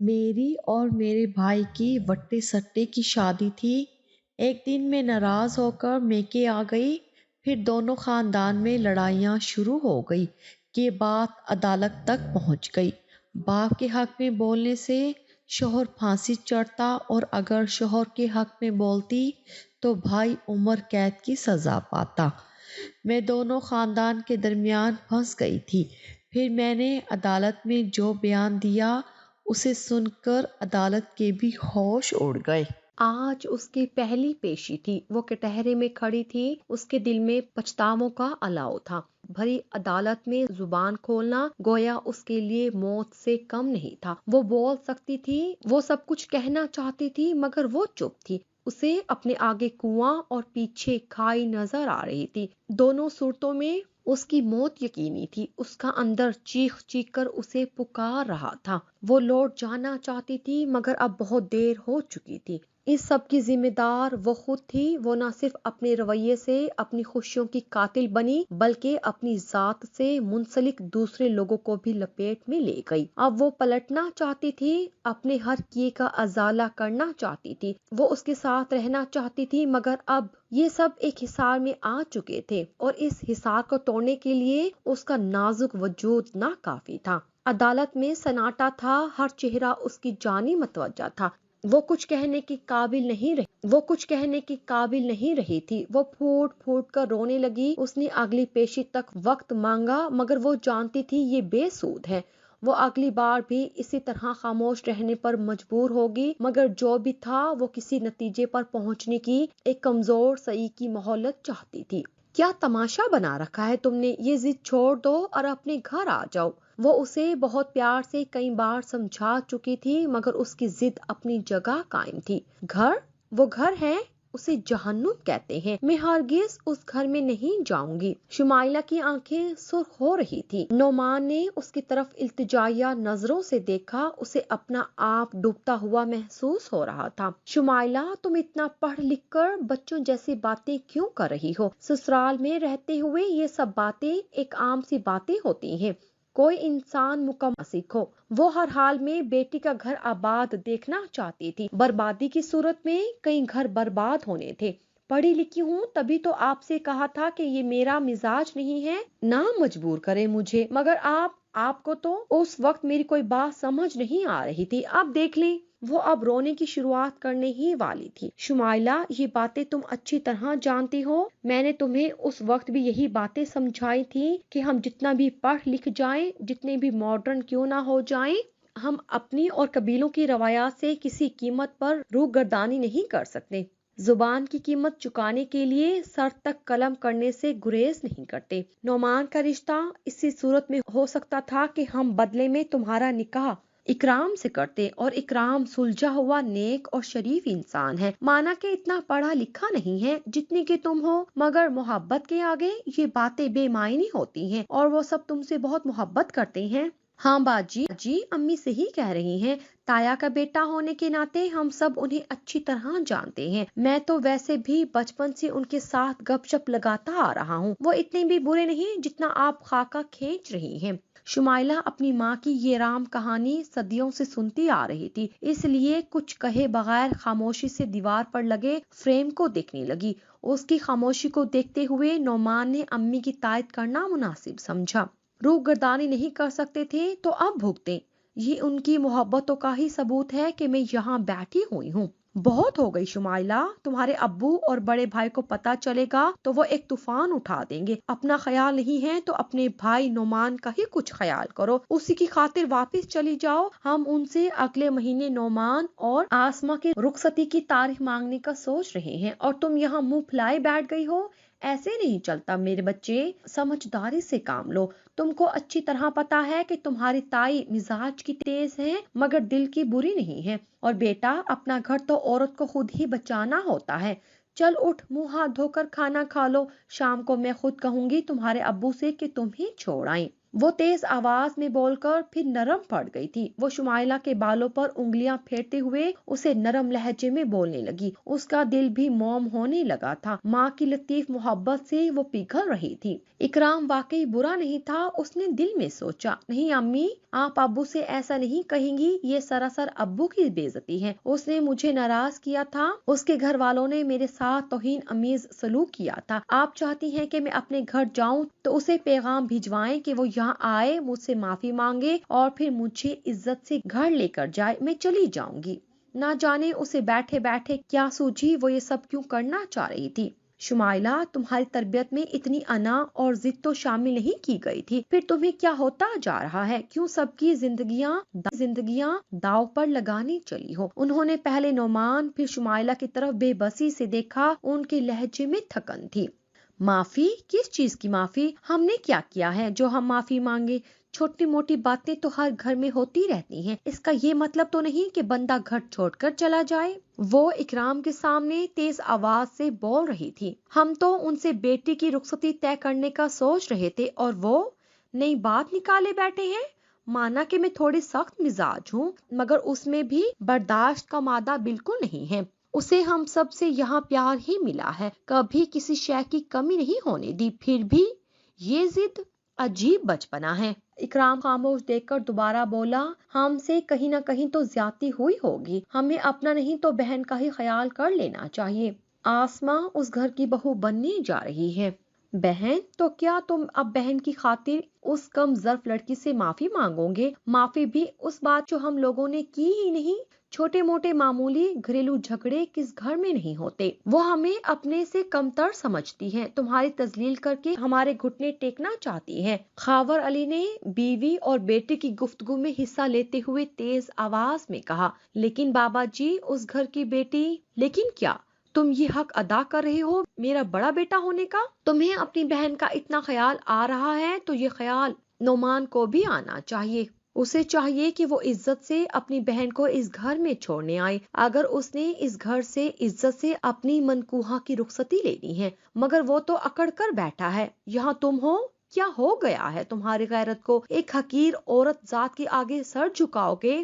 میری اور میرے بھائی کی وٹے سٹے کی شادی تھی۔ ایک دن میں ناراض ہو کر میکے آ گئی، پھر دونوں خاندان میں لڑائیاں شروع ہو گئی کہ بات عدالت تک پہنچ گئی۔ باپ کے حق میں بولنے سے شوہر پھانسی چڑھتا اور اگر شوہر کے حق میں بولتی تو بھائی عمر قید کی سزا پاتا۔ میں دونوں خاندان کے درمیان پھنس گئی تھی۔ پھر میں نے عدالت میں جو بیان دیا اسے سن کر عدالت کے بھی ہوش اڑ گئے۔ آج اس کی پہلی پیشی تھی، وہ کٹہرے میں کھڑی تھی، اس کے دل میں پچھتاووں کا الاؤ تھا۔ بھری عدالت میں زبان کھولنا گویا اس کے لیے موت سے کم نہیں تھا۔ وہ بول سکتی تھی، وہ سب کچھ کہنا چاہتی تھی، مگر وہ چپ تھی۔ اسے اپنے آگے کنواں اور پیچھے کھائی نظر آ رہی تھی۔ دونوں صورتوں میں اس کی موت یقینی تھی۔ اس کا اندر چیخ چیخ کر اسے پکار رہا تھا۔ وہ لوٹ جانا چاہتی تھی، مگر اب بہت دیر ہو چکی تھی۔ اس سب کی ذمہ دار وہ خود تھی۔ وہ نہ صرف اپنے رویے سے اپنی خوشیوں کی قاتل بنی، بلکہ اپنی ذات سے منسلک دوسرے لوگوں کو بھی لپیٹ میں لے گئی۔ اب وہ پلٹنا چاہتی تھی، اپنے ہر کیے کا ازالہ کرنا چاہتی تھی۔ وہ اس کے ساتھ رہنا چاہتی تھی، مگر اب یہ سب ایک حصار میں آ چکے تھے اور اس حصار کو توڑنے کے لیے اس کا نازک وجود ناکافی تھا۔ عدالت میں سناٹا تھا، ہر چہرہ اس کی جانب متوجہ تھا۔ وہ کچھ کہنے کی قابل نہیں رہی تھی۔ وہ پھوٹ پھوٹ کر رونے لگی۔ اس نے اگلی پیشی تک وقت مانگا، مگر وہ جانتی تھی یہ بے سود ہے۔ وہ اگلی بار بھی اسی طرح خاموش رہنے پر مجبور ہوگی، مگر جو بھی تھا وہ کسی نتیجے پر پہنچنے کی ایک کمزور سعی کی مہلت چاہتی تھی۔ کیا تماشا بنا رکھا ہے تم نے؟ یہ ضد چھوڑ دو اور اپنے گھر آ جاؤ۔ وہ اسے بہت پیار سے کئی بار سمجھا چکی تھی، مگر اس کی ضد اپنی جگہ قائم تھی۔ گھر؟ وہ گھر ہے، اسے جہنم کہتے ہیں۔ میں ہرگز اس گھر میں نہیں جاؤں گی۔ شمائلہ کی آنکھیں سرخ ہو رہی تھی۔ نعمان نے اس کی طرف التجائیہ نظروں سے دیکھا، اسے اپنا آپ ڈوبتا ہوا محسوس ہو رہا تھا۔ شمائلہ، تم اتنا پڑھ لکھ کر بچوں جیسی باتیں کیوں کر رہی ہو؟ سسرال میں رہتے ہوئے یہ سب باتیں ایک عام سی باتیں ہوتی ہیں۔ کوئی انسان مکمل سیکھو۔ وہ ہر حال میں بیٹی کا گھر آباد دیکھنا چاہتی تھی۔ بربادی کی صورت میں کئی گھر برباد ہونے تھے۔ پڑھی لکھی ہوں، تبھی تو آپ سے کہا تھا کہ یہ میرا مزاج نہیں ہے۔ نہ مجبور کریں مجھے، مگر آپ کو تو اس وقت میری کوئی بات سمجھ نہیں آ رہی تھی، اب دیکھ لیں۔ وہ اب رونے کی شروعات کرنے ہی والی تھی۔ شمائلہ، یہ باتیں تم اچھی طرح جانتی ہو۔ میں نے تمہیں اس وقت بھی یہی باتیں سمجھائی تھی کہ ہم جتنا بھی پڑھ لکھ جائیں، جتنے بھی ماڈرن کیوں نہ ہو جائیں، ہم اپنی اور قبیلوں کی روایات سے کسی قیمت پر روگردانی نہیں کر سکتے۔ زبان کی قیمت چکانے کے لیے سر تک قلم کرنے سے گریز نہیں کرتے۔ نعمان کا رشتہ اسی صورت میں ہو سکتا تھا کہ ہم بدلے میں تمہارا نکاح اکرام سے کرتے، اور اکرام سلجھا ہوا نیک اور شریف انسان ہے، مانا کہ اتنا پڑھا لکھا نہیں ہے جتنے کہ تم ہو، مگر محبت کے آگے یہ باتیں بے معنی ہوتی ہیں، اور وہ سب تم سے بہت محبت کرتے ہیں۔ ہاں باجی، امی صحیح کہہ رہی ہیں۔ تایا کا بیٹا ہونے کے ناطے ہم سب انہیں اچھی طرح جانتے ہیں۔ میں تو ویسے بھی بچپن سے ان کے ساتھ گپ شپ لگاتا آ رہا ہوں۔ وہ اتنے بھی برے نہیں جتنا آپ خاکہ کھینچ رہی ہیں۔ شمائلہ اپنی ماں کی یہ رام کہانی صدیوں سے سنتی آ رہی تھی، اس لیے کچھ کہے بغیر خاموشی سے دیوار پر لگے فریم کو دیکھنے لگی۔ اس کی خاموشی کو دیکھتے ہوئے نعمان نے امی کی تائید کرنا مناسب سمجھا۔ روح گردانی نہیں کر سکتے تھے تو اب بھگتیں۔ یہ ان کی محبتوں کا ہی ثبوت ہے کہ میں یہاں بیٹھی ہوئی ہوں۔ بہت ہو گئی شمائلہ، تمہارے ابو اور بڑے بھائی کو پتہ چلے گا تو وہ ایک طوفان اٹھا دیں گے۔ اپنا خیال نہیں ہے تو اپنے بھائی نعمان کا ہی کچھ خیال کرو، اسی کی خاطر واپس چلی جاؤ۔ ہم ان سے اگلے مہینے نعمان اور آسما کے رخصتی کی تاریخ مانگنے کا سوچ رہے ہیں، اور تم یہاں منہ پھلائے بیٹھ گئی ہو۔ ایسے نہیں چلتا میرے بچے، سمجھداری سے کام لو۔ تم کو اچھی طرح پتا ہے کہ تمہاری تائی مزاج کی تیز ہے، مگر دل کی بری نہیں ہے، اور بیٹا اپنا گھر تو عورت کو خود ہی بچانا ہوتا ہے۔ چل اٹھ، منہ ہاتھ دھو کر کھانا کھا لو، شام کو میں خود کہوں گی تمہارے ابو سے کہ تم ہی چھوڑ آئیں۔ وہ تیز آواز میں بول کر پھر نرم پڑ گئی تھی۔ وہ شمائلہ کے بالوں پر انگلیاں پھیرتے ہوئے اسے نرم لہجے میں بولنے لگی۔ اس کا دل بھی موم ہونے لگا تھا۔ ماں کی لطیف محبت سے وہ پگھل رہی تھی۔ اکرام واقعی برا نہیں تھا، اس نے دل میں سوچا۔ نہیں امی، آپ ابو سے ایسا نہیں کہیں گی، یہ سراسر ابو کی بے عزتی ہے۔ اس نے مجھے ناراض کیا تھا، اس کے گھر والوں نے میرے ساتھ توہین امیز سلوک کیا تھا۔ آپ چاہتی ہیں کہ میں اپنے گھر جاؤں تو اسے پیغام بھجوائیں کہ وہ یہاں آئے، مجھ سے معافی مانگے اور پھر مجھے عزت سے گھر لے کر جائے۔ میں چلی جاؤں گی۔ نہ جانے اسے بیٹھے بیٹھے کیا سوجھی، وہ یہ سب کیوں کرنا چاہ رہی تھی۔ شمائلہ، تمہاری تربیت میں اتنی انا اور ضد تو شامل نہیں کی گئی تھی، پھر تمہیں کیا ہوتا جا رہا ہے؟ کیوں سب کی زندگیاں داؤ پر لگانے چلی ہو؟ انہوں نے پہلے نعمان پھر شمائلہ کی طرف بے بسی سے دیکھا، ان کے لہجے میں تھکن تھی۔ معافی؟ کس چیز کی معافی؟ ہم نے کیا کیا ہے جو ہم معافی مانگے؟ چھوٹی موٹی باتیں تو ہر گھر میں ہوتی رہتی ہیں، اس کا یہ مطلب تو نہیں کہ بندہ گھر چھوڑ کر چلا جائے۔ وہ اکرام کے سامنے تیز آواز سے بول رہی تھی۔ ہم تو ان سے بیٹی کی رخصتی طے کرنے کا سوچ رہے تھے اور وہ نئی بات نکالے بیٹھے ہیں۔ مانا کہ میں تھوڑی سخت مزاج ہوں، مگر اس میں بھی برداشت کا مادہ بالکل نہیں ہے۔ اسے ہم سب سے یہاں پیار ہی ملا ہے، کبھی کسی شے کی کمی نہیں ہونے دی، پھر بھی یہ ضد، عجیب بچپنا ہے۔ اکرام خاموش دیکھ کر دوبارہ بولا، ہم سے کہیں نہ کہیں تو زیادتی ہوئی ہوگی، ہمیں اپنا نہیں تو بہن کا ہی خیال کر لینا چاہیے۔ آسماں اس گھر کی بہو بننے جا رہی ہے۔ بہن؟ تو کیا تم اب بہن کی خاطر اس کم ظرف لڑکی سے معافی مانگو گے؟ معافی بھی اس بات جو ہم لوگوں نے کی ہی نہیں۔ چھوٹے موٹے معمولی گھریلو جھگڑے کس گھر میں نہیں ہوتے؟ وہ ہمیں اپنے سے کمتر سمجھتی ہے، تمہاری تذلیل کر کے ہمارے گھٹنے ٹیکنا چاہتی ہے۔ خاور علی نے بیوی اور بیٹے کی گفتگو میں حصہ لیتے ہوئے تیز آواز میں کہا، لیکن بابا جی، اس گھر کی بیٹی… لیکن کیا؟ تم یہ حق ادا کر رہے ہو میرا بڑا بیٹا ہونے کا؟ تمہیں اپنی بہن کا اتنا خیال آ رہا ہے تو یہ خیال نعمان کو بھی آنا چاہیے۔ اسے چاہیے کہ وہ عزت سے اپنی بہن کو اس گھر میں چھوڑنے آئے۔ اگر اس نے اس گھر سے عزت سے اپنی منکوحہ کی رخصتی لینی ہے، مگر وہ تو اکڑ کر بیٹھا ہے۔ یہاں تم ہو، کیا ہو گیا ہے تمہاری غیرت کو؟ ایک حقیر عورت ذات کے آگے سر جھکاؤ گے؟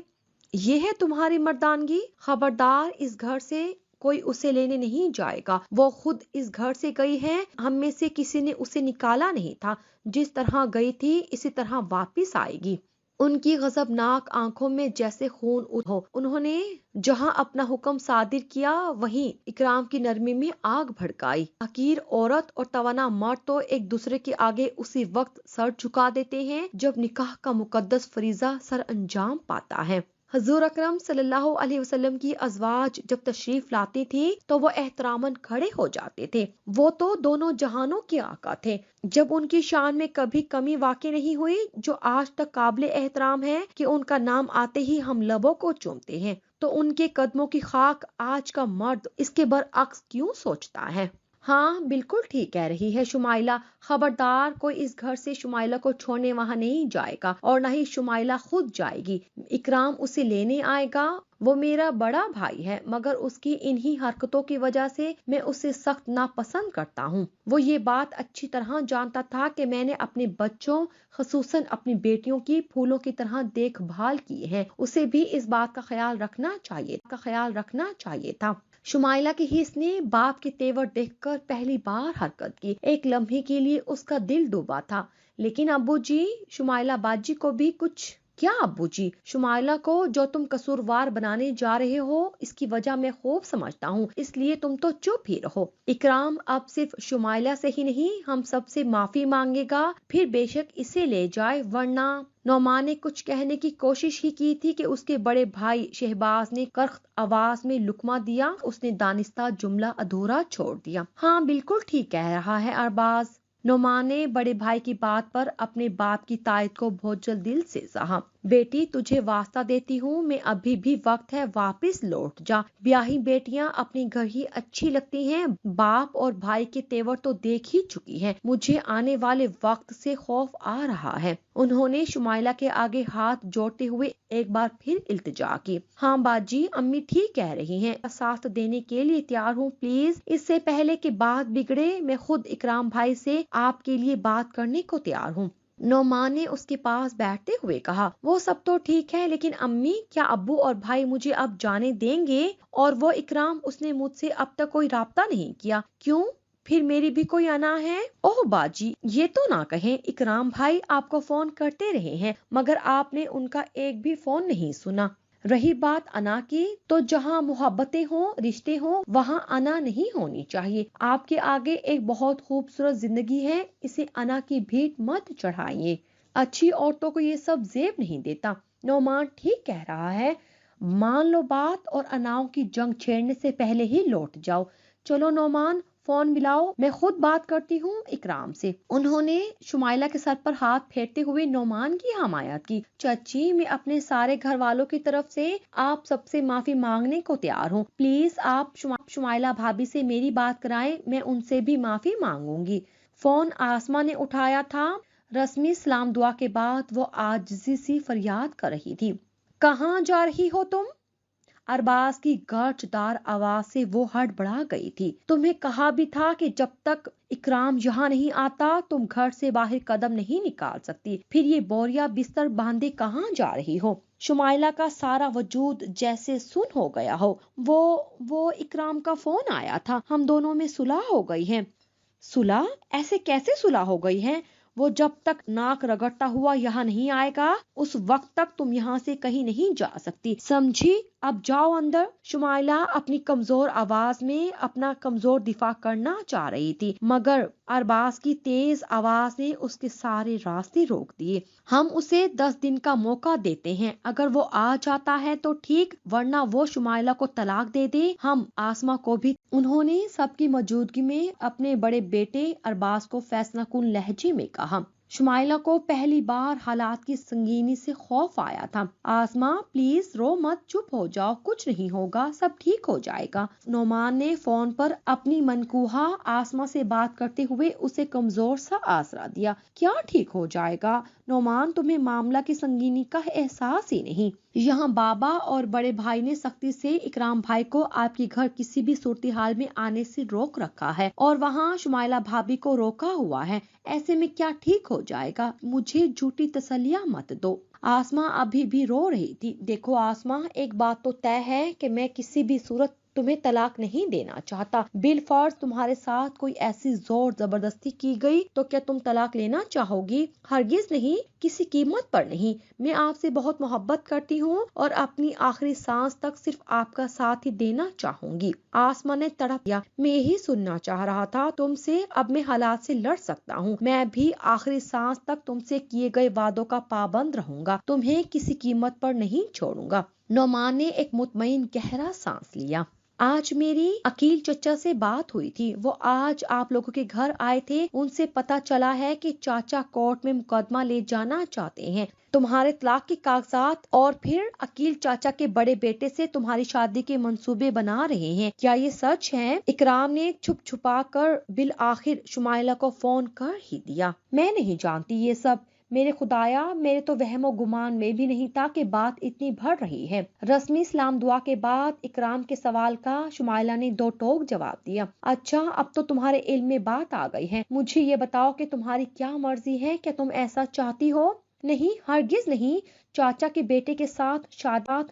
یہ ہے تمہاری مردانگی؟ خبردار، اس گھر سے کوئی اسے لینے نہیں جائے گا۔ وہ خود اس گھر سے گئی ہے، ہم میں سے کسی نے اسے نکالا نہیں تھا۔ جس طرح گئی تھی اسی طرح واپس آئے گی۔ ان کی غضبناک آنکھوں میں جیسے خون ہو۔ انہوں نے جہاں اپنا حکم صادر کیا وہیں اکرام کی نرمی میں آگ بھڑکائی۔ حقیر عورت اور توانا مرد تو ایک دوسرے کے آگے اسی وقت سر جھکا دیتے ہیں جب نکاح کا مقدس فریضہ سر انجام پاتا ہے۔ حضور اکرم صلی اللہ علیہ وسلم کی ازواج جب تشریف لاتی تھی تو وہ احتراماً کھڑے ہو جاتے تھے۔ وہ تو دونوں جہانوں کے آقا تھے۔ جب ان کی شان میں کبھی کمی واقع نہیں ہوئی، جو آج تک قابل احترام ہے کہ ان کا نام آتے ہی ہم لبوں کو چومتے ہیں، تو ان کے قدموں کی خاک آج کا مرد اس کے برعکس کیوں سوچتا ہے؟ ہاں، بالکل ٹھیک کہہ رہی ہے شمائلہ۔ خبردار، کوئی اس گھر سے شمائلہ کو چھوڑنے وہاں نہیں جائے گا، اور نہ ہی شمائلہ خود جائے گی۔ اکرام اسے لینے آئے گا۔ وہ میرا بڑا بھائی ہے، مگر اس کی انہی حرکتوں کی وجہ سے میں اسے سخت ناپسند کرتا ہوں۔ وہ یہ بات اچھی طرح جانتا تھا کہ میں نے اپنے بچوں، خصوصاً اپنی بیٹیوں کی پھولوں کی طرح دیکھ بھال کی ہے۔ اسے بھی اس بات کا خیال رکھنا چاہیے تھا۔ شمائلہ کی حس نے باپ کے تیور دیکھ کر پہلی بار حرکت کی۔ ایک لمحے کے لیے اس کا دل ڈوبا تھا۔ لیکن ابو جی، شمائلہ باجی کو بھی کچھ… کیا ابو جی؟ شمائلہ کو جو تم قصوروار بنانے جا رہے ہو اس کی وجہ میں خوب سمجھتا ہوں، اس لیے تم تو چپ ہی رہو۔ اکرام اب صرف شمائلہ سے ہی نہیں ہم سب سے معافی مانگے گا، پھر بے شک اسے لے جائے، ورنہ… نعمان نے کچھ کہنے کی کوشش ہی کی تھی کہ اس کے بڑے بھائی شہباز نے کرخت آواز میں لقمہ دیا۔ اس نے دانستہ جملہ ادھورا چھوڑ دیا۔ ہاں، بالکل ٹھیک کہہ رہا ہے ارباز۔ نعمان نے بڑے بھائی کی بات پر اپنے باپ کی تائید کو بھوچل دل سے سہا۔ بیٹی، تجھے واسطہ دیتی ہوں، میں ابھی بھی وقت ہے، واپس لوٹ جا۔ بیاہی بیٹیاں اپنے گھر ہی اچھی لگتی ہیں، باپ اور بھائی کے تیور تو دیکھ ہی چکی ہے، مجھے آنے والے وقت سے خوف آ رہا ہے۔ انہوں نے شمائلہ کے آگے ہاتھ جوڑتے ہوئے ایک بار پھر التجا کی۔ ہاں باجی، امی ٹھیک کہہ رہی ہیں، ساتھ دینے کے لیے تیار ہوں، پلیز۔ اس سے پہلے کہ بات بگڑے، میں خود اکرام بھائی سے آپ کے لیے بات کرنے کو تیار ہوں۔ نعمان نے اس کے پاس بیٹھتے ہوئے کہا، وہ سب تو ٹھیک ہے، لیکن امی، کیا ابو اور بھائی مجھے اب جانے دیں گے؟ اور وہ اکرام، اس نے مجھ سے اب تک کوئی رابطہ نہیں کیا، کیوں؟ پھر میری بھی کوئی انا ہے؟ اوہ باجی، یہ تو نہ کہیں، اکرام بھائی آپ کو فون کرتے رہے ہیں مگر آپ نے ان کا ایک بھی فون نہیں سنا۔ رہی بات انا کی، تو جہاں محبتیں ہوں، رشتے ہوں، وہاں انا نہیں ہونی چاہیے۔ آپ کے آگے ایک بہت خوبصورت زندگی ہے، اسے انا کی بھیٹ مت چڑھائیے۔ اچھی عورتوں کو یہ سب زیب نہیں دیتا۔ نعمان ٹھیک کہہ رہا ہے، مان لو بات اور اناؤں کی جنگ چھیڑنے سے پہلے ہی لوٹ جاؤ۔ چلو نعمان، فون ملاؤ، میں خود بات کرتی ہوں اکرام سے۔ انہوں نے شمائلہ کے سر پر ہاتھ پھیرتے ہوئے نعمان کی حمایت کی۔ چچی، میں اپنے سارے گھر والوں کی طرف سے آپ سب سے معافی مانگنے کو تیار ہوں، پلیز آپ شمائلہ بھابی سے میری بات کرائیں، میں ان سے بھی معافی مانگوں گی۔ فون آسما نے اٹھایا تھا۔ رسمی سلام دعا کے بعد وہ عاجزی سی فریاد کر رہی تھی، کہاں جا رہی ہو تم؟ ارباز کی گرجدار آواز سے وہ ہڑبڑا گئی تھی۔ تمہیں کہا بھی تھا کہ جب تک اکرام یہاں نہیں آتا تم گھر سے باہر قدم نہیں نکال سکتی، پھر یہ بوریا بستر باندھے کہاں جا رہی ہو؟ شمائلہ کا سارا وجود جیسے سن ہو گیا ہو۔ وہ اکرام کا فون آیا تھا، ہم دونوں میں صلح ہو گئی ہے۔ صلح؟ ایسے کیسے صلح ہو گئی ہے؟ وہ جب تک ناک رگڑتا ہوا یہاں نہیں آئے گا اس وقت تک تم یہاں سے کہیں نہیں جا سکتی، سمجھی؟ اب جاؤ اندر۔ شمائلہ اپنی کمزور آواز میں اپنا کمزور دفاع کرنا چاہ رہی تھی مگر ارباز کی تیز آواز نے اس کے سارے راستے روک دیے۔ ہم اسے 10 دن کا موقع دیتے ہیں، اگر وہ آ جاتا ہے تو ٹھیک، ورنہ وہ شمائلہ کو طلاق دے دے، ہم آسما کو بھی۔ انہوں نے سب کی موجودگی میں اپنے بڑے بیٹے ارباز کو فیصلہ کن لہجے میں کہا۔ شمائلہ کو پہلی بار حالات کی سنگینی سے خوف آیا تھا۔ آسما پلیز رو مت، چپ ہو جاؤ، کچھ نہیں ہوگا، سب ٹھیک ہو جائے گا۔ نعمان نے فون پر اپنی منکوہا آسما سے بات کرتے ہوئے اسے کمزور سا آسرا دیا۔ کیا ٹھیک ہو جائے گا؟ نعمان، تمہیں معاملہ کی سنگینی کا احساس ہی نہیں۔ یہاں بابا اور بڑے بھائی نے سختی سے اکرام بھائی کو آپ کے گھر کسی بھی صورتحال میں آنے سے روک رکھا ہے اور وہاں شمائلہ بھابی کو روکا ہوا ہے، ایسے میں کیا ٹھیک ہو جائے گا؟ مجھے جھوٹی تسلیاں مت دو۔ آسما ابھی بھی رو رہی تھی۔ دیکھو آسما، ایک بات تو طے ہے کہ میں کسی بھی صورت تمہیں طلاق نہیں دینا چاہتا۔ بالفرض تمہارے ساتھ کوئی ایسی زور زبردستی کی گئی تو کیا تم طلاق لینا چاہو گی؟ ہرگز نہیں، کسی قیمت پر نہیں۔ میں آپ سے بہت محبت کرتی ہوں اور اپنی آخری سانس تک صرف آپ کا ساتھ ہی دینا چاہوں گی۔ آسما نے تڑپ دیا، میں یہی سننا چاہ رہا تھا تم سے، اب میں حالات سے لڑ سکتا ہوں، میں بھی آخری سانس تک تم سے کیے گئے وعدوں کا پابند رہوں گا، تمہیں کسی قیمت پر نہیں چھوڑوں گا۔ نعمان نے ایک مطمئن گہرا سانس لیا۔ آج میری عقیل چچا سے بات ہوئی تھی، وہ آج آپ لوگوں کے گھر آئے تھے، ان سے پتا چلا ہے کہ چاچا کورٹ میں مقدمہ لے جانا چاہتے ہیں تمہارے طلاق کے کاغذات، اور پھر عقیل چاچا کے بڑے بیٹے سے تمہاری شادی کے منصوبے بنا رہے ہیں۔ کیا یہ سچ ہے؟ اکرام نے چھپ چھپا کر بالآخر شمائلہ کو فون کر ہی دیا۔ میں نہیں جانتی یہ سب، میرے خدایا، میرے تو وہم و گمان میں بھی نہیں تھا کہ بات اتنی بڑھ رہی ہے۔ رسمی سلام دعا کے بعد اکرام کے سوال کا شمائلہ نے دو ٹوک جواب دیا۔ اچھا، اب تو تمہارے علم میں بات آ گئی ہے، مجھے یہ بتاؤ کہ تمہاری کیا مرضی ہے، کیا تم ایسا چاہتی ہو؟ نہیں، ہرگز نہیں، چاچا کے بیٹے کے ساتھ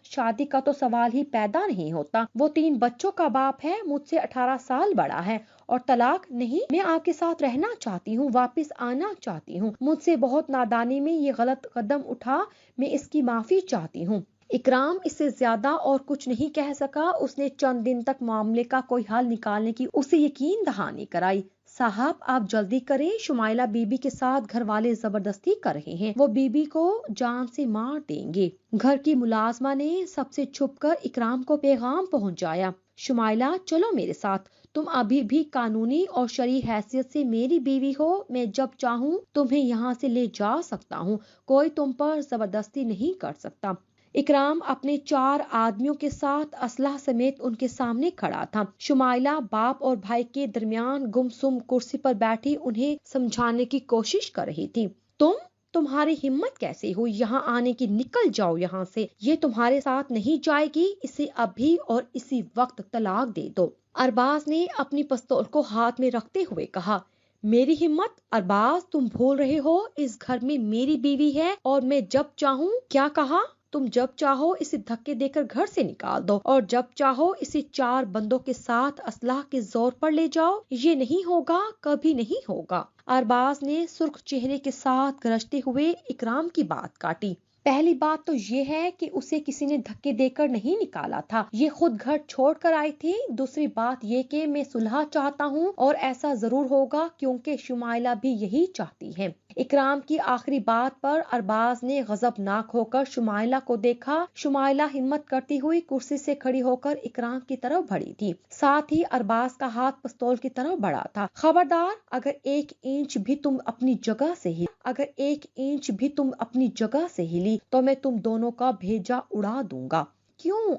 شادی کا تو سوال ہی پیدا نہیں ہوتا، وہ 3 بچوں کا باپ ہے، مجھ سے 18 سال بڑا ہے، اور طلاق نہیں، میں آپ کے ساتھ رہنا چاہتی ہوں، واپس آنا چاہتی ہوں، مجھ سے بہت نادانی میں یہ غلط قدم اٹھا، میں اس کی معافی چاہتی ہوں۔ اکرام اس سے زیادہ اور کچھ نہیں کہہ سکا، اس نے چند دن تک معاملے کا کوئی حل نکالنے کی اسے یقین دہانی کرائی۔ صاحب آپ جلدی کریں، شمائلہ بی بی کے ساتھ گھر والے زبردستی کر رہے ہیں، وہ بی بی کو جان سے مار دیں گے۔ گھر کی ملازمہ نے سب سے چھپ کر اکرام کو پیغام پہنچایا، شمائلہ چلو میرے ساتھ، تم ابھی بھی قانونی اور شرعی حیثیت سے میری بیوی ہو، میں جب چاہوں تمہیں یہاں سے لے جا سکتا ہوں، کوئی تم پر زبردستی نہیں کر سکتا۔ اکرام اپنے 4 آدمیوں کے ساتھ اسلحہ سمیت ان کے سامنے کھڑا تھا۔ شمائلہ باپ اور بھائی کے درمیان گمسم کرسی پر بیٹھی انہیں سمجھانے کی کوشش کر رہی تھی۔ تمہاری ہمت کیسے ہوئی یہاں آنے کی؟ نکل جاؤ یہاں سے، یہ تمہارے ساتھ نہیں جائے گی، اسے ابھی اور اسی وقت طلاق دے دو۔ ارباز نے اپنی پستول کو ہاتھ میں رکھتے ہوئے کہا، میری ہمت؟ ارباز تم بھول رہے ہو، اس گھر میں میری بیوی ہے اور میں جب چاہوں۔ کیا کہا؟ تم جب چاہو اسے دھکے دے کر گھر سے نکال دو اور جب چاہو اسے 4 بندوں کے ساتھ اسلحہ کے زور پر لے جاؤ۔ یہ نہیں ہوگا، کبھی نہیں ہوگا۔ ارباز نے سرخ چہرے کے ساتھ گرجتے ہوئے اکرام کی بات کاٹی۔ پہلی بات تو یہ ہے کہ اسے کسی نے دھکے دے کر نہیں نکالا تھا، یہ خود گھر چھوڑ کر آئی تھی۔ دوسری بات یہ کہ میں صلح چاہتا ہوں اور ایسا ضرور ہوگا کیونکہ شمائلہ بھی یہی چاہتی ہے۔ اکرام کی آخری بات پر ارباز نے غضبناک ہو کر شمائلہ کو دیکھا۔ شمائلہ ہمت کرتی ہوئی کرسی سے کھڑی ہو کر اکرام کی طرف بڑھی تھی، ساتھ ہی ارباز کا ہاتھ پستول کی طرف بڑھا تھا۔ خبردار، اگر 1 انچ بھی تم اپنی جگہ سے ہلی تو میں تم دونوں کا بھیجا اڑا دوں گا۔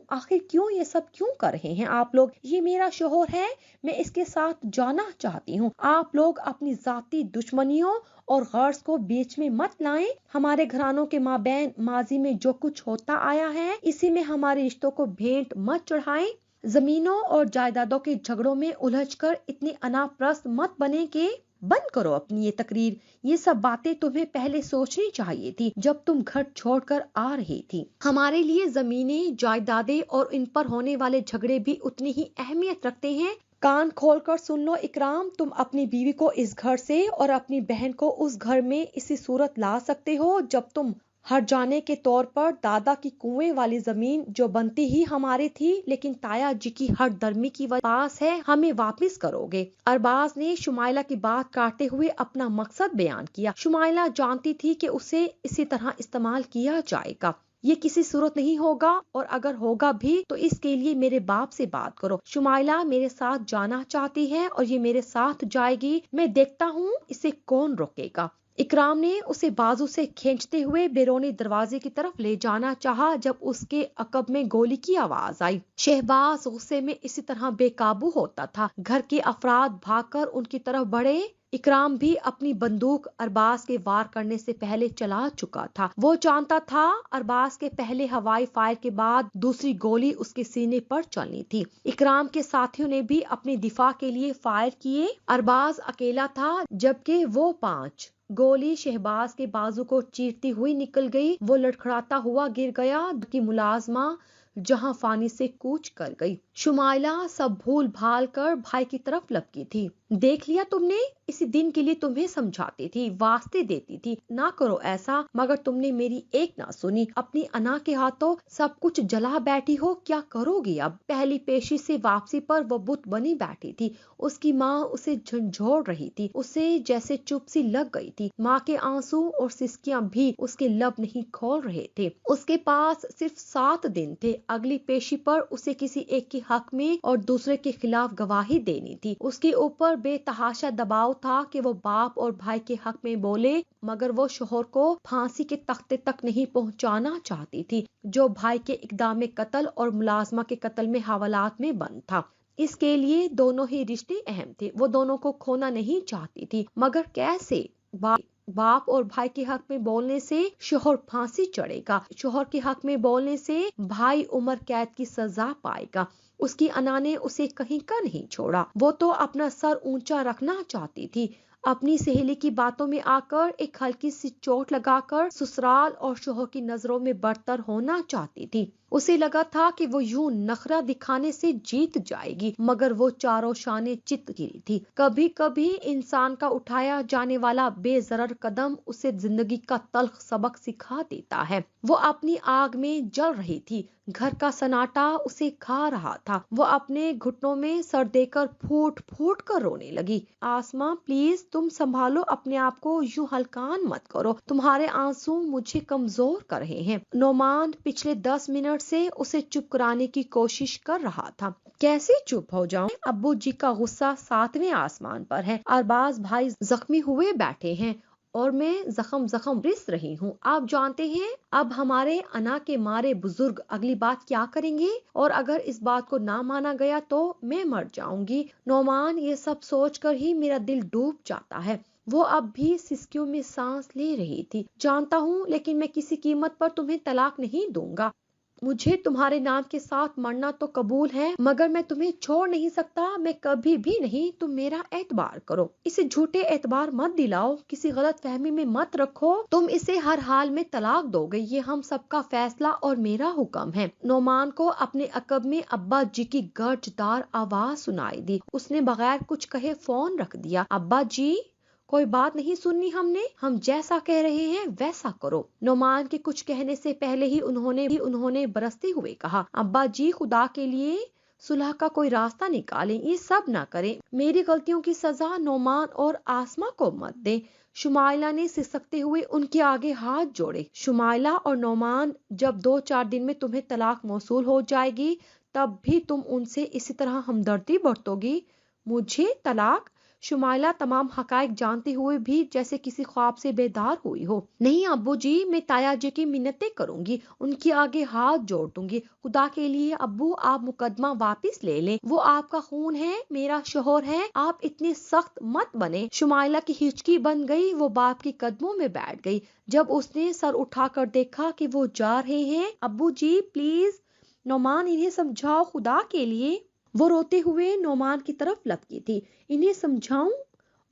آخر کیوں یہ سب کیوں کر رہے ہیں آپ لوگ؟ یہ میرا شوہر ہے، میں اس کے ساتھ جانا چاہتی ہوں۔ آپ لوگ اپنی ذاتی دشمنیوں اور غرض کو بیچ میں مت لائیں۔ ہمارے گھرانوں کے مابین ماضی میں جو کچھ ہوتا آیا ہے اسی میں ہمارے رشتوں کو بھینٹ مت چڑھائیں۔ زمینوں اور جائیدادوں کے جھگڑوں میں الجھ کر اتنے اناپرست مت بنے کہ بند کرو اپنی یہ تقریر۔ یہ سب باتیں تمہیں پہلے سوچنی چاہیے تھی جب تم گھر چھوڑ کر آ رہی تھی۔ ہمارے لیے زمینیں، جائیدادیں اور ان پر ہونے والے جھگڑے بھی اتنی ہی اہمیت رکھتے ہیں۔ کان کھول کر سن لو اکرام، تم اپنی بیوی کو اس گھر سے اور اپنی بہن کو اس گھر میں اسی صورت لا سکتے ہو جب تم ہر جانے کے طور پر دادا کی کنویں والی زمین جو بنتی ہی ہماری تھی لیکن تایا جی کی ہر درمی کی پاس ہے ہمیں واپس کرو گے۔ ارباز نے شمائلہ کی بات کاٹتے ہوئے اپنا مقصد بیان کیا۔ شمائلہ جانتی تھی کہ اسے اسی طرح استعمال کیا جائے گا۔ یہ کسی صورت نہیں ہوگا اور اگر ہوگا بھی تو اس کے لیے میرے باپ سے بات کرو۔ شمائلہ میرے ساتھ جانا چاہتی ہے اور یہ میرے ساتھ جائے گی، میں دیکھتا ہوں اسے کون روکے گا۔ اکرام نے اسے بازو سے کھینچتے ہوئے بیرونی دروازے کی طرف لے جانا چاہا جب اس کے عقب میں گولی کی آواز آئی۔ شہباز غصے میں اسی طرح بے قابو ہوتا تھا۔ گھر کے افراد بھاگ کر ان کی طرف بڑھے۔ اکرام بھی اپنی بندوق ارباز کے وار کرنے سے پہلے چلا چکا تھا۔ وہ جانتا تھا ارباز کے پہلے ہوائی فائر کے بعد دوسری گولی اس کے سینے پر چلنی تھی۔ اکرام کے ساتھیوں نے بھی اپنی دفاع کے لیے فائر کیے۔ ارباز اکیلا تھا جبکہ وہ 5 گولی شہباز کے بازو کو چیرتی ہوئی نکل گئی۔ وہ لڑکھڑاتا ہوا گر گیا کی ملازمہ جہاں فانی سے کوچ کر گئی۔ شمائلہ سب بھول بھال کر بھائی کی طرف لپکی تھی۔ دیکھ لیا تم نے، اسی دن کے لیے تمہیں سمجھاتی تھی، واسطے دیتی تھی، نہ کرو ایسا، مگر تم نے میری ایک نہ سنی۔ اپنی انا کے ہاتھوں سب کچھ جلا بیٹھی ہو، کیا کرو گی اب؟ پہلی پیشی سے واپسی پر وہ بت بنی بیٹھی تھی۔ اس کی ماں اسے جھنجھوڑ رہی تھی، اسے جیسے چپ سی لگ گئی تھی۔ ماں کے آنسو اور سسکیاں بھی اس کے لب نہیں کھول رہے تھے۔ اس کے پاس صرف 7 دن تھے۔ اگلی پیشی پر اسے کسی ایک کے حق میں اور دوسرے کے خلاف گواہی دینی تھی۔ اس کے اوپر بے تحاشا دباؤ تھا کہ وہ باپ اور بھائی کے حق میں بولے، مگر وہ شوہر کو پھانسی کے تختے تک نہیں پہنچانا چاہتی تھی جو بھائی کے اقدام قتل اور ملازمہ کے قتل میں حوالات میں بند تھا۔ اس کے لیے دونوں ہی رشتے اہم تھے، وہ دونوں کو کھونا نہیں چاہتی تھی، مگر کیسے؟ باپ اور بھائی کے حق میں بولنے سے شوہر پھانسی چڑھے گا، شوہر کے حق میں بولنے سے بھائی عمر قید کی سزا پائے گا۔ اس کی انا نے اسے کہیں کا نہیں چھوڑا۔ وہ تو اپنا سر اونچا رکھنا چاہتی تھی، اپنی سہیلی کی باتوں میں آ کر ایک ہلکی سی چوٹ لگا کر سسرال اور شوہر کی نظروں میں برتر ہونا چاہتی تھی۔ اسے لگا تھا کہ وہ یوں نخرہ دکھانے سے جیت جائے گی، مگر وہ چاروں شانے چت گری تھی۔ کبھی کبھی انسان کا اٹھایا جانے والا بے ضرر قدم اسے زندگی کا تلخ سبق سکھا دیتا ہے۔ وہ اپنی آگ میں جل رہی تھی، گھر کا سناٹا اسے کھا رہا تھا۔ وہ اپنے گھٹنوں میں سر دے کر پھوٹ پھوٹ کر رونے لگی۔ آسماں پلیز تم سنبھالو اپنے آپ کو، یوں ہلکان مت کرو، تمہارے آنسو مجھے کمزور کر رہے ہیں۔ نعمان پچھلے 10 منٹ سے اسے چپ کرانے کی کوشش کر رہا تھا۔ کیسے چپ ہو جاؤں؟ ابو جی کا غصہ 7ویں آسمان پر ہے، ارباز بھائی زخمی ہوئے بیٹھے ہیں اور میں زخم رس رہی ہوں۔ آپ جانتے ہیں اب ہمارے انا کے مارے بزرگ اگلی بات کیا کریں گے، اور اگر اس بات کو نہ مانا گیا تو میں مر جاؤں گی۔ نعمان، یہ سب سوچ کر ہی میرا دل ڈوب جاتا ہے۔ وہ اب بھی سسکیوں میں سانس لے رہی تھی۔ جانتا ہوں، لیکن میں کسی قیمت پر تمہیں طلاق نہیں دوں گا۔ مجھے تمہارے نام کے ساتھ مرنا تو قبول ہے، مگر میں تمہیں چھوڑ نہیں سکتا، میں کبھی بھی نہیں، تم میرا اعتبار کرو، اسے جھوٹے اعتبار مت دلاؤ، کسی غلط فہمی میں مت رکھو، تم اسے ہر حال میں طلاق دو گے، یہ ہم سب کا فیصلہ اور میرا حکم ہے۔ نعمان کو اپنے عقب میں ابا جی کی گرجدار آواز سنائی دی، اس نے بغیر کچھ کہے فون رکھ دیا۔ ابا جی، کوئی بات نہیں سننی ہم جیسا کہہ رہے ہیں ویسا کرو۔ نعمان کے کچھ کہنے سے پہلے ہی انہوں نے برستے ہوئے کہا، ابا جی خدا کے لیے صلح کا کوئی راستہ نکالیں، یہ سب نہ کریں، میری غلطیوں کی سزا نعمان اور آسماء کو مت دیں۔ شمائلہ نے سسکتے ہوئے ان کے آگے ہاتھ جوڑے۔ شمائلہ اور نعمان، جب 2-4 دن میں تمہیں طلاق موصول ہو جائے گی تب بھی تم ان سے اسی طرح ہمدردی برتو گی؟ مجھے طلاق؟ شمائلہ تمام حقائق جانتے ہوئے بھی جیسے کسی خواب سے بیدار ہوئی ہو۔ نہیں ابو جی، میں تایا جی کی منتیں کروں گی، ان کے آگے ہاتھ جوڑ دوں گی، خدا کے لیے ابو آپ مقدمہ واپس لے لیں، وہ آپ کا خون ہے، میرا شوہر ہے، آپ اتنے سخت مت بنے۔ شمائلہ کی ہچکی بن گئی، وہ باپ کے قدموں میں بیٹھ گئی۔ جب اس نے سر اٹھا کر دیکھا کہ وہ جا رہے ہیں، ابو جی پلیز، نعمان انہیں سمجھاؤ خدا کے لیے۔ وہ روتے ہوئے نعمان کی طرف لپکی تھی، انہیں سمجھاؤں؟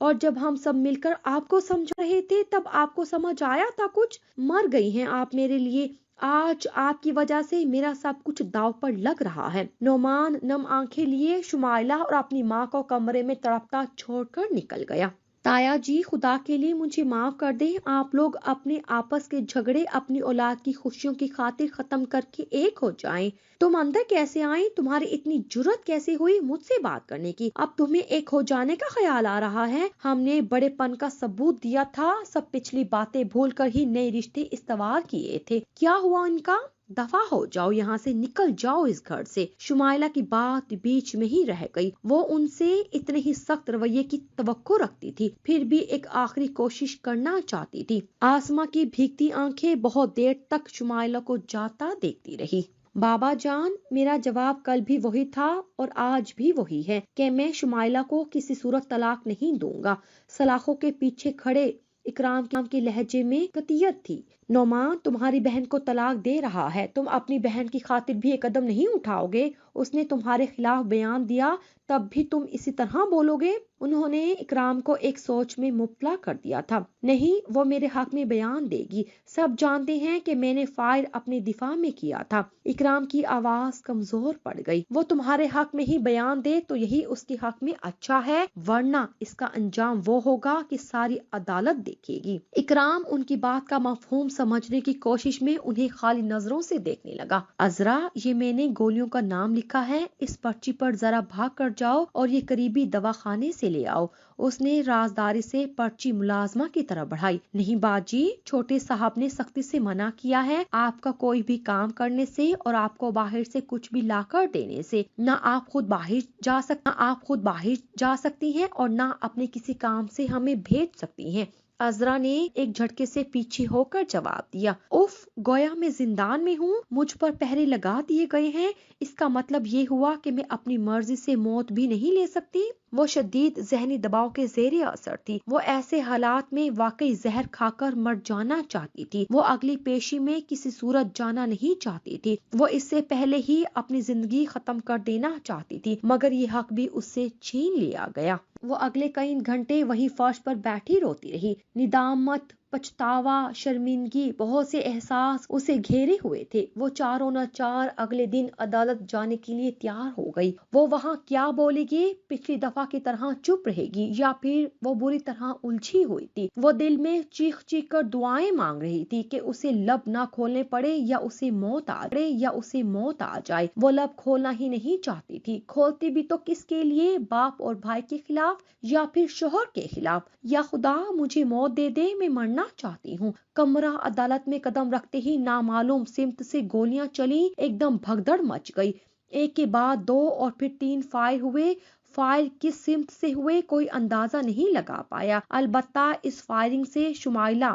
اور جب ہم سب مل کر آپ کو سمجھا رہے تھے تب آپ کو سمجھ آیا تھا کچھ؟ مر گئی ہیں آپ میرے لیے، آج آپ کی وجہ سے میرا سب کچھ داو پر لگ رہا ہے۔ نعمان نم آنکھیں لیے شمائلہ اور اپنی ماں کو کمرے میں تڑپتا چھوڑ کر نکل گیا۔ تایا جی خدا کے لیے مجھے معاف کر دیں، آپ لوگ اپنے آپس کے جھگڑے اپنی اولاد کی خوشیوں کی خاطر ختم کر کے ایک ہو جائیں۔ تم اندر کیسے آئیں؟ تمہاری اتنی جرت کیسے ہوئی مجھ سے بات کرنے کی؟ اب تمہیں ایک ہو جانے کا خیال آ رہا ہے؟ ہم نے بڑے پن کا ثبوت دیا تھا، سب پچھلی باتیں بھول کر ہی نئے رشتے استوار کیے تھے، کیا ہوا ان کا؟ دفع ہو جاؤ یہاں سے، نکل جاؤ اس گھر سے۔ شمائلہ کی بات بیچ میں ہی رہ گئی، وہ ان سے اتنے ہی سخت رویے کی توقع رکھتی تھی، پھر بھی ایک آخری کوشش کرنا چاہتی تھی۔ آسماء کی بھیگتی آنکھیں بہت دیر تک شمائلہ کو جاتا دیکھتی رہی۔ بابا جان، میرا جواب کل بھی وہی تھا اور آج بھی وہی ہے کہ میں شمائلہ کو کسی صورت طلاق نہیں دوں گا۔ سلاخوں کے پیچھے کھڑے اکرام کے لہجے میں قطعیت تھی۔ نعمان تمہاری بہن کو طلاق دے رہا ہے، تم اپنی بہن کی خاطر بھی ایک قدم نہیں اٹھاؤ گے؟ اس نے تمہارے خلاف بیان دیا تب بھی تم اسی طرح بولو گے؟ انہوں نے اکرام کو ایک سوچ میں مبتلا کر دیا تھا۔ نہیں، وہ میرے حق میں بیان دے گی، سب جانتے ہیں کہ میں نے فائر اپنے دفاع میں کیا تھا۔ اکرام کی آواز کمزور پڑ گئی۔ وہ تمہارے حق میں ہی بیان دے تو یہی اس کے حق میں اچھا ہے، ورنہ اس کا انجام وہ ہوگا کہ ساری عدالت دیکھے گی۔ اکرام ان کی بات کا مفہوم سمجھنے کی کوشش میں انہیں خالی نظروں سے دیکھنے لگا۔ عذرا، یہ میں نے گولیوں کا نام لکھا ہے، اس پرچی پر ذرا بھاگ کر جاؤ اور یہ قریبی دواخانے سے لے آؤ۔ اس نے رازداری سے پرچی ملازمہ کی طرح بڑھائی۔ نہیں باجی، چھوٹے صاحب نے سختی سے منع کیا ہے آپ کا کوئی بھی کام کرنے سے اور آپ کو باہر سے کچھ بھی لا کر دینے سے۔ نہ آپ خود باہر جا سکتی ہیں اور نہ اپنے کسی کام سے ہمیں بھیج سکتی ہیں۔ عذرا نے ایک جھٹکے سے پیچھے ہو کر جواب دیا، اف، گویا میں زندان میں ہوں، مجھ پر پہرے لگا دیے گئے ہیں، اس کا مطلب یہ ہوا کہ میں اپنی مرضی سے موت بھی نہیں لے سکتی؟ وہ شدید ذہنی دباؤ کے زیر اثر تھی، وہ ایسے حالات میں واقعی زہر کھا کر مر جانا چاہتی تھی، وہ اگلی پیشی میں کسی صورت جانا نہیں چاہتی تھی، وہ اس سے پہلے ہی اپنی زندگی ختم کر دینا چاہتی تھی، مگر یہ حق بھی اس سے چھین لیا گیا۔ وہ اگلے کئی گھنٹے وہیں فرش پر بیٹھی روتی رہی۔ ندامت، پچھتاوا، شرمندگی، بہت سے احساس اسے گھیرے ہوئے تھے۔ وہ چاروں نہ چار اگلے دن عدالت جانے کے لیے تیار ہو گئی۔ وہ وہاں کیا بولے گی؟ پچھلی دفعہ کی طرح چپ رہے گی یا پھر وہ بری طرح الجھی ہوئی تھی؟ وہ دل میں چیخ چیخ کر دعائیں مانگ رہی تھی کہ اسے لب نہ کھولنے پڑے یا اسے موت آ جائے۔ وہ لب کھولنا ہی نہیں چاہتی تھی، کھولتی بھی تو کس کے لیے؟ باپ اور بھائی کے خلاف یا پھر شوہر کے خلاف؟ یا خدا مجھے موت دے دے، میں مرنا چاہتی ہوں۔ کمرہ عدالت میں قدم رکھتے ہی نامعلوم سمت سے گولیاں چلیں، ایک دم بھگدڑ مچ گئی، ایک کے بعد 2 اور پھر 3 فائر ہوئے۔ فائر کس سمت سے ہوئے کوئی اندازہ نہیں لگا پایا، البتہ اس فائرنگ سے شمائلہ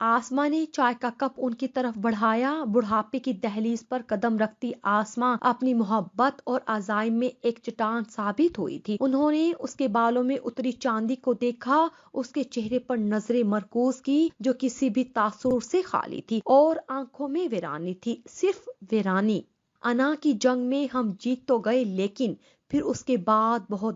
آسماں نے چائے کا کپ ان کی طرف بڑھایا۔ بڑھاپے کی دہلیز پر قدم رکھتی آسماں اپنی محبت اور عزائم میں ایک چٹان ثابت ہوئی تھی۔ انہوں نے اس کے بالوں میں اتری چاندی کو دیکھا، اس کے چہرے پر نظریں مرکوز کی جو کسی بھی تاثر سے خالی تھی، اور آنکھوں میں ویرانی تھی، صرف ویرانی۔ انا کی جنگ میں ہم جیت تو گئے، لیکن پھر اس کے بعد بہت